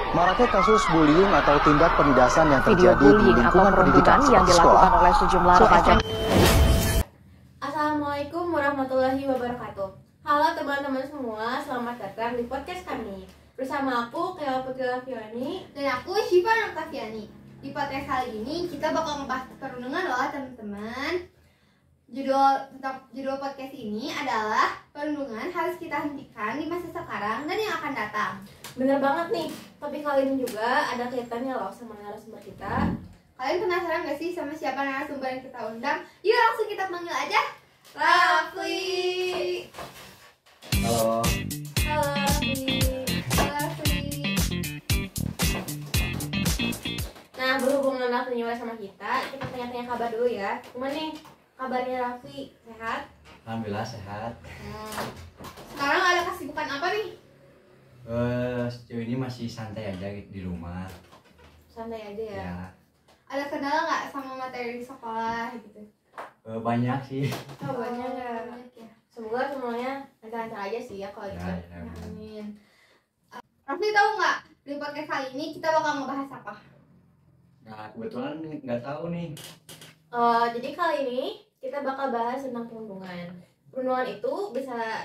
Maraknya kasus bullying atau tindak penindasan yang Video terjadi di bullying atau lingkungan pendidikan perundungan yang seperti sekolah. dilakukan oleh sejumlah remaja. Assalamualaikum warahmatullahi wabarakatuh. Halo teman-teman semua, selamat datang di podcast kami. Bersama aku, Kela Putri Lafiani. Dan aku, Syifa Nurkafiani. Di podcast kali ini, kita bakal ngebahas perundungan loh teman-teman. Judul podcast ini adalah perundungan harus kita hentikan di masa sekarang dan yang akan datang. Bener banget nih, tapi kali ini juga ada kaitannya loh sama narasumber kita. Kalian penasaran gak sih sama siapa narasumber yang kita undang? Yuk langsung kita panggil aja. Rafli. Halo. Halo Rafli. Nah, berhubung Rafli nyuruh sama kita tanya-tanya kabar dulu ya. Gimana nih kabarnya Rafli? Sehat? Alhamdulillah sehat. Sekarang ada kesibukan apa nih? Sejauh ini masih santai aja gitu di rumah. Santai aja ya? Ya, Ada kendala nggak sama materi di sekolah gitu? banyak sih. Oh, banyak ya. Banyak ya. Semoga semuanya lancar-lancar aja sih ya kalau Ya, gitu. ya, benar. Amin. Rafli tahu nggak di podcast kali ini kita bakal ngebahas apa? Nah, kebetulan nggak tahu nih. Jadi kali ini kita bakal bahas tentang perundungan. Perundungan itu bisa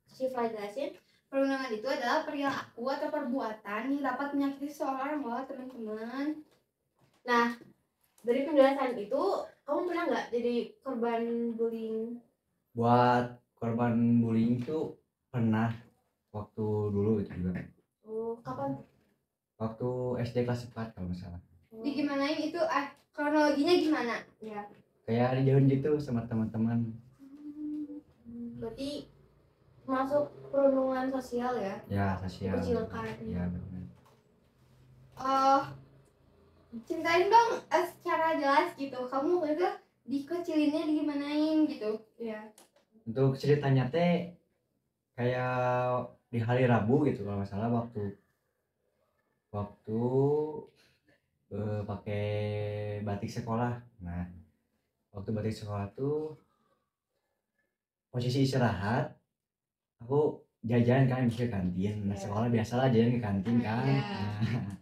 Syifa jelasin? Perundungan itu adalah perilaku atau perbuatan yang dapat menyakiti seseorang loh teman-teman. Nah, dari penjelasan itu, kamu pernah nggak jadi korban bullying? Buat korban bullying itu pernah waktu dulu itu juga. Oh, kapan? Waktu SD kelas 4 kalau nggak salah. Digimanain itu kronologinya gimana? Ya, Kayak dijauhin gitu sama teman-teman. berarti masuk perundungan sosial ya? Ya, sosial. Dikucilkan. Ya, benar. Ceritain dong secara jelas gitu. Kamu itu dikucilinnya digimanain gitu? Iya. Untuk ceritanya teh kayak di hari Rabu gitu kalau nggak salah waktu pakai batik sekolah. Nah, waktu batik sekolah tuh posisi istirahat, aku jajan kan bisa ke kantin. Nah, sekolah biasalah jajan ke kantin kan. Nah,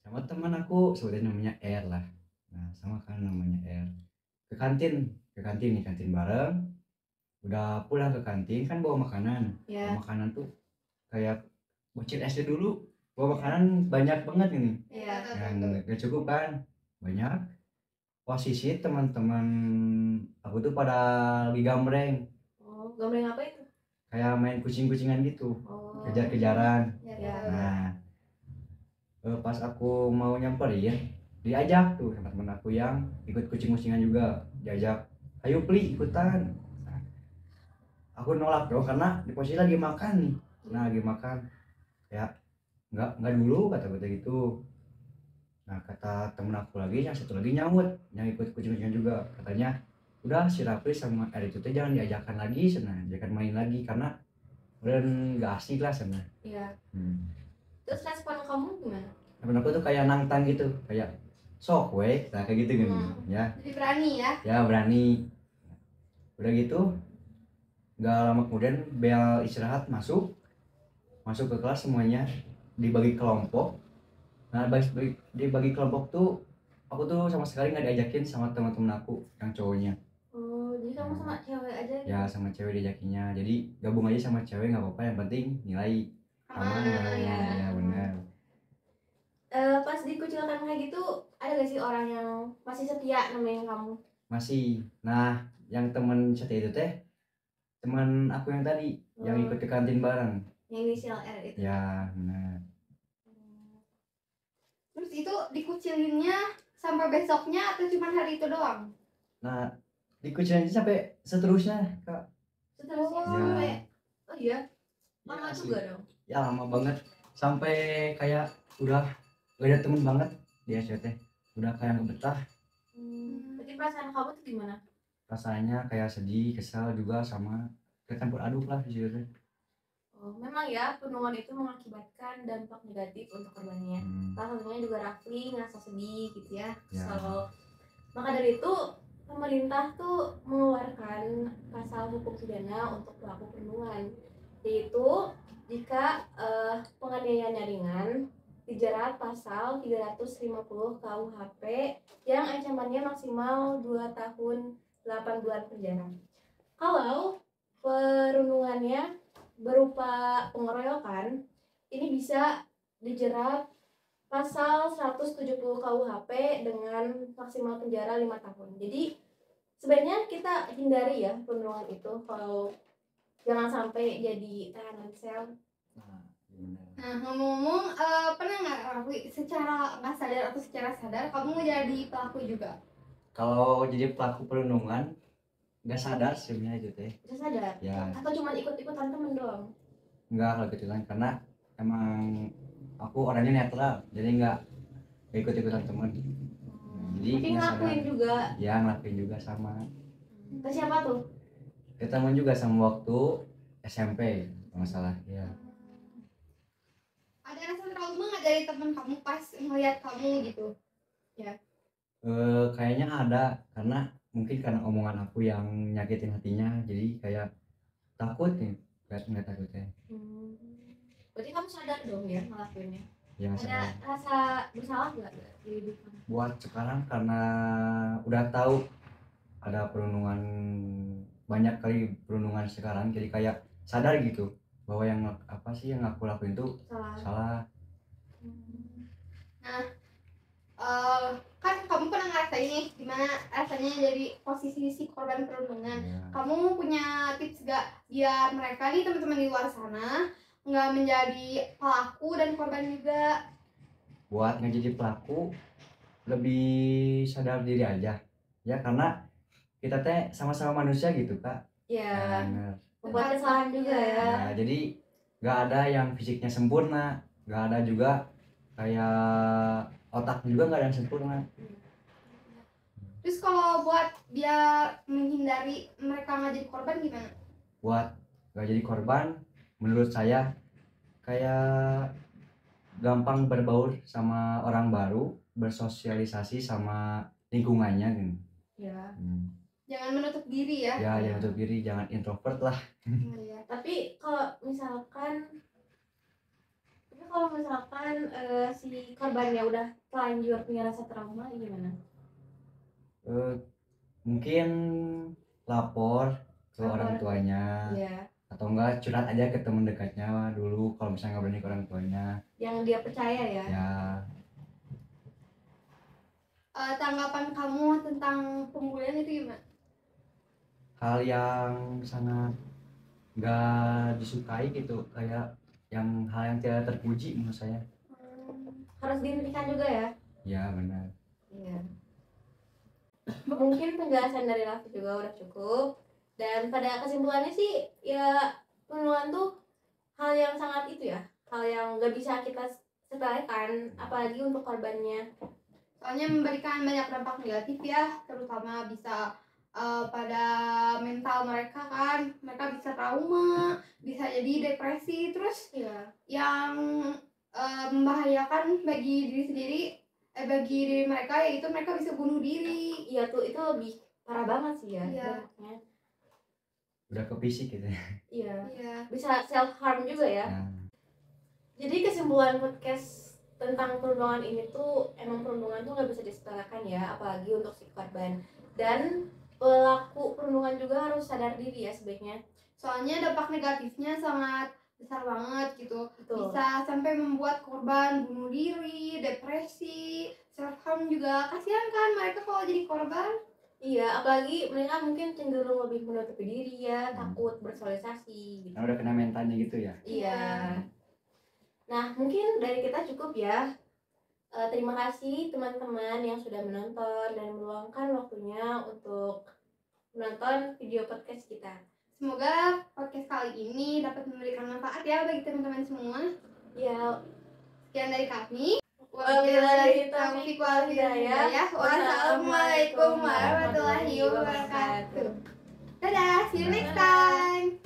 sama teman aku sebutnya namanya R lah. Nah, sama kan namanya R. Ke kantin nih, kantin bareng. Udah pulang ke kantin kan bawa makanan. Ya. Bawa makanan tuh kayak bocil SD dulu. Bawa makanan banyak banget ini. Iya. Yang gak cukup kan. Banyak. Posisi teman-teman aku tuh pada lagi gambreng. Oh, gambreng apa itu? Kayak main kucing-kucingan gitu. Oh. Kejar-kejaran. Ya. Nah, pas aku mau nyamperin, diajak tuh sama teman aku yang ikut kucing-kucingan juga. Diajak, ayo Pli ikutan. Nah, aku nolak dong karena di posisi lagi makan nih. Nah, lagi makan. Ya, enggak dulu kata gitu. Nah, kata temen aku lagi yang satu lagi nyamut yang ikut kucing-kucingan juga, katanya udah si Rafli sama R itu tuh jangan diajakan lagi sana, jangan main lagi karena udah nggak asik lah sana. Iya. Terus respon kamu gimana? Temen aku tuh kayak nantang gitu, kayak sok weh, nah kayak gitu kan. Ya, Jadi berani ya? ya berani. Udah gitu nggak lama kemudian bel istirahat masuk ke kelas, semuanya dibagi kelompok. Nah, dibagi kelompok tuh aku tuh sama sekali nggak diajakin sama teman-teman aku yang cowoknya. Oh, jadi kamu sama cewek aja gitu? Ya, sama cewek diajakinnya, jadi gabung aja sama cewek nggak apa-apa, yang penting nilai aman. Ya benar. Pas dikucilkan kayak gitu, ada gak sih orang yang masih setia nemenin kamu? Masih. Nah, yang teman setia itu teh teman aku yang tadi yang ikut ke kantin bareng. Yang inisial R itu? Ya benar. Terus itu dikucilinnya sampai besoknya atau cuma hari itu doang? Nah, dikucilin aja sampai seterusnya kak. Seterusnya Ya. sampai, oh iya? Ya, Lama asli. juga dong? Ya lama banget, sampai kayak udah gak ada temen banget di SCT, udah kayak nggak betah. Berarti perasaan kamu tuh gimana? Rasanya kayak sedih, kesal juga, sama campur aduk lah di situ teh. Oh, memang ya, perundungan itu mengakibatkan dampak negatif untuk korbannya. Salah satunya juga Rafli ngerasa sedih gitu ya, Ya. kesel. Maka dari itu, pemerintah tuh mengeluarkan pasal hukum pidana untuk pelaku perundungan, yaitu jika penganiayaannya ringan dijerat pasal 350 KUHP yang ancamannya maksimal 2 tahun 8 bulan penjara. Kalau perundungannya berupa pengeroyokan, ini bisa dijerat pasal 170 KUHP dengan maksimal penjara 5 tahun. Jadi sebenarnya kita hindari ya perundungan itu, kalau jangan sampai jadi tahanan sel. Nah, benar. Nah, ngomong-ngomong, pernah nggak Rafli secara nggak sadar atau secara sadar kamu jadi pelaku juga? Kalau jadi pelaku perundungan nggak sadar sebenarnya itu teh. Bisa sadar? Ya, Atau cuma ikut-ikutan temen doang? nggak kalau gitu kan, karena emang aku orangnya netral, jadi nggak ikut-ikutan teman. Jadi Tapi nggak ngelakuin sadar. juga. Ya ngelakuin juga sama. Ke siapa tuh? Ketemu juga sama waktu SMP kalau nggak salah ya. Ada rasa trauma nggak dari teman kamu pas ngeliat kamu gitu? Kayaknya ada, karena mungkin karena omongan aku yang nyakitin hatinya, jadi kayak takut nih ngeliat takutnya. Berarti kamu sadar dong ya ngelakuinnya? Ya Ada sadar. rasa bersalah nggak di hidup kamu? Buat sekarang karena udah tahu ada perundungan, banyak kali perundungan sekarang, jadi kayak sadar gitu bahwa yang apa sih yang aku lakuin itu Salah. salah. Kan kamu pernah ngerasain nih gimana rasanya jadi posisi si korban perundungan. Ya. Kamu punya tips gak biar mereka nih teman-teman di luar sana nggak menjadi pelaku dan korban juga? Buat nggak jadi pelaku, lebih sadar diri aja ya, karena kita teh sama-sama manusia gitu kak. Ya, Nah, membuat kesalahan juga ya. nah, jadi nggak ada yang fisiknya sempurna, nggak ada juga kayak otaknya juga nggak ada yang sempurna. Terus kalau buat biar menghindari mereka nggak jadi korban gimana? Buat nggak jadi korban, menurut saya kayak gampang berbaur sama orang baru, bersosialisasi sama lingkungannya gitu. Ya. Jangan menutup diri ya. Ya jangan tutup diri, jangan introvert lah. Iya. Tapi kalau misalkan si korbannya udah terlanjur punya rasa trauma gimana? Mungkin lapor ke Lapor. orang tuanya, Iya. atau enggak curhat aja ke teman dekatnya dulu kalau misalnya nggak berani ke orang tuanya. Yang dia percaya ya. Ya Tanggapan kamu tentang pembulian itu gimana? hal yang sangat nggak disukai gitu, kayak hal yang tidak terpuji menurut saya. Harus dihentikan juga ya. Ya benar. Iya. Mungkin penjelasan dari Raffi juga udah cukup. Dan pada kesimpulannya sih ya perundungan tuh hal yang sangat itu ya, hal yang nggak bisa kita sepelekan, apalagi untuk korbannya. Soalnya memberikan banyak dampak negatif ya, terutama bisa pada mental mereka kan, mereka bisa trauma, bisa jadi depresi, terus Iya. yang membahayakan bagi diri sendiri, bagi diri mereka yaitu mereka bisa bunuh diri. Iya tuh, itu lebih parah banget sih ya. Iya. dampaknya. Udah ke fisik gitu ya. Iya. Iya. Bisa self harm juga ya. Nah, Jadi kesimpulan podcast tentang perundungan ini tuh emang perundungan tuh nggak bisa disepelekan ya, apalagi untuk si korban. Dan pelaku perundungan juga harus sadar diri ya sebaiknya. Soalnya dampak negatifnya sangat besar banget gitu. Betul. Bisa sampai membuat korban bunuh diri, depresi, self harm juga. Kasihan kan mereka kalau jadi korban. Iya, apalagi mereka mungkin cenderung lebih menutupi diri ya, takut bersosialisasi gitu. kan udah kena mentalnya gitu ya. Iya. Nah, mungkin dari kita cukup ya. Terima kasih teman-teman yang sudah menonton dan meluangkan waktunya untuk menonton video podcast kita. Semoga podcast kali ini dapat memberikan manfaat ya bagi teman-teman semua. Ya, Sekian dari kami. wabillahi taufiq wal hidayah. Wassalamualaikum warahmatullahi wabarakatuh. Dadah, see you next time.